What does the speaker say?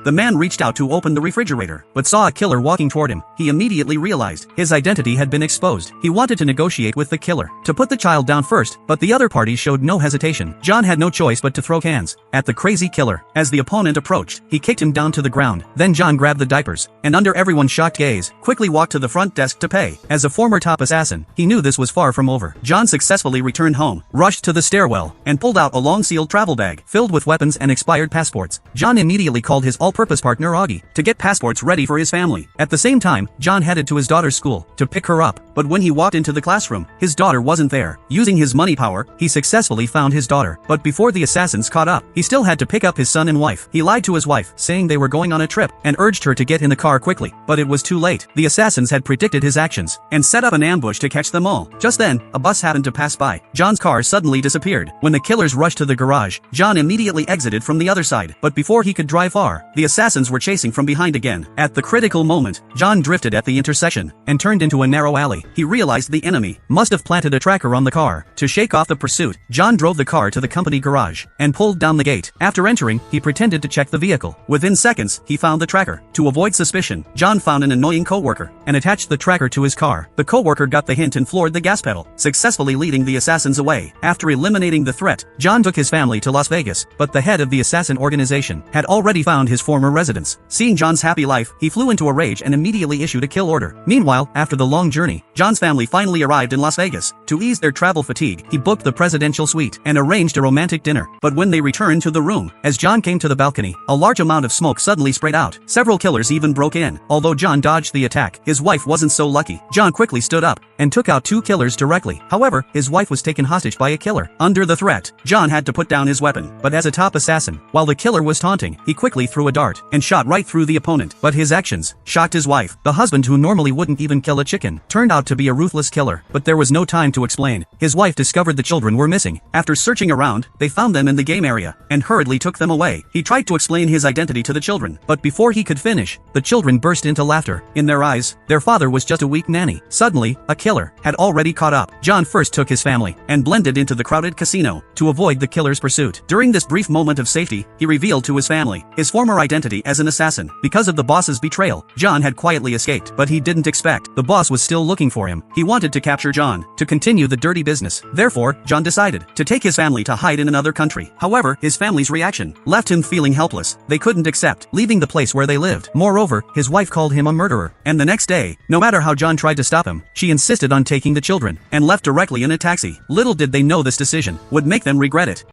The man reached out to open the refrigerator, but saw a killer walking toward him. He immediately realized his identity had been exposed. He wanted to negotiate with the killer to put the child down first, but the other party showed no hesitation. John had no choice but to throw cans at the crazy killer. As the opponent approached, he kicked him down to the ground. Then John grabbed the diapers, and under everyone's shocked gaze, quickly walked to the front desk to pay. As a former top assassin, he knew this was far from over. John successfully returned home, rushed to the stairwell, and pulled out a long sealed travel bag filled with weapons and expired passports. John immediately called his all-purpose partner Augie to get passports ready for his family. At the same time, John headed to his daughter's school to pick her up, but when he walked into the classroom, his daughter wasn't there. Using his money power, he successfully found his daughter, but before the assassins caught up, he still had to pick up his son and wife. He lied to his wife, saying they were going on a trip, and urged her to get in the car quickly, but it was too late. The assassins had predicted his actions, and set up an ambush to catch them all. Just then, a bus happened to pass by. John's car suddenly disappeared. When the killers rushed to the garage, John immediately exited from the other side, but before he could drive far, the assassins were chasing from behind again. At the critical moment, John drifted at the intersection, and turned into a narrow alley. He realized the enemy must have planted a tracker on the car. To shake off the pursuit, John drove the car to the company garage, and pulled down the gate. After entering, he pretended to check the vehicle. Within seconds, he found the tracker. To avoid suspicion, John found an annoying coworker, and attached the tracker to his car. The coworker got the hint and floored the gas pedal, successfully leading the assassins away. After eliminating the threat, John took his family to Las Vegas, but the head of the assassin organization had already found his former residence. Seeing John's happy life, he flew into a rage and immediately issued a kill order. Meanwhile, after the long journey, John's family finally arrived in Las Vegas. To ease their travel fatigue, he booked the presidential suite and arranged a romantic dinner. But when they returned to the room, as John came to the balcony, a large amount of smoke suddenly sprayed out. Several killers even broke in. Although John dodged the attack, his wife wasn't so lucky. John quickly stood up and took out 2 killers directly. However, his wife was taken hostage by a killer. Under the threat, John had to put down his weapon. But as a top assassin, while the killer was taunting, he quickly threw a dart and shot right through the opponent. But his actions shocked his wife. The husband, who normally wouldn't even kill a chicken, turned out to be a ruthless killer. But there was no time to explain. His wife discovered the children were missing. After searching around, they found them in the game area and hurriedly took them away. He tried to explain his identity to the children, but before he could finish, the children burst into laughter. In their eyes, their father was just a weak nanny. Suddenly, a killer had already caught up. John first took his family and blended into the crowded casino to avoid the killer's pursuit. During this brief moment of safety, he revealed to his family his former identity as an assassin. Because of the boss's betrayal, John had quietly escaped, but he didn't expect the boss was still looking for him. He wanted to capture John to continue the dirty business. Therefore, John decided to take his family to hide in another country. However, his family's reaction left him feeling helpless. They couldn't accept leaving the place where they lived. Moreover, his wife called him a murderer. And the next day, no matter how John tried to stop him, she insisted on taking the children and left directly in a taxi. Little did they know this decision would make them regret it.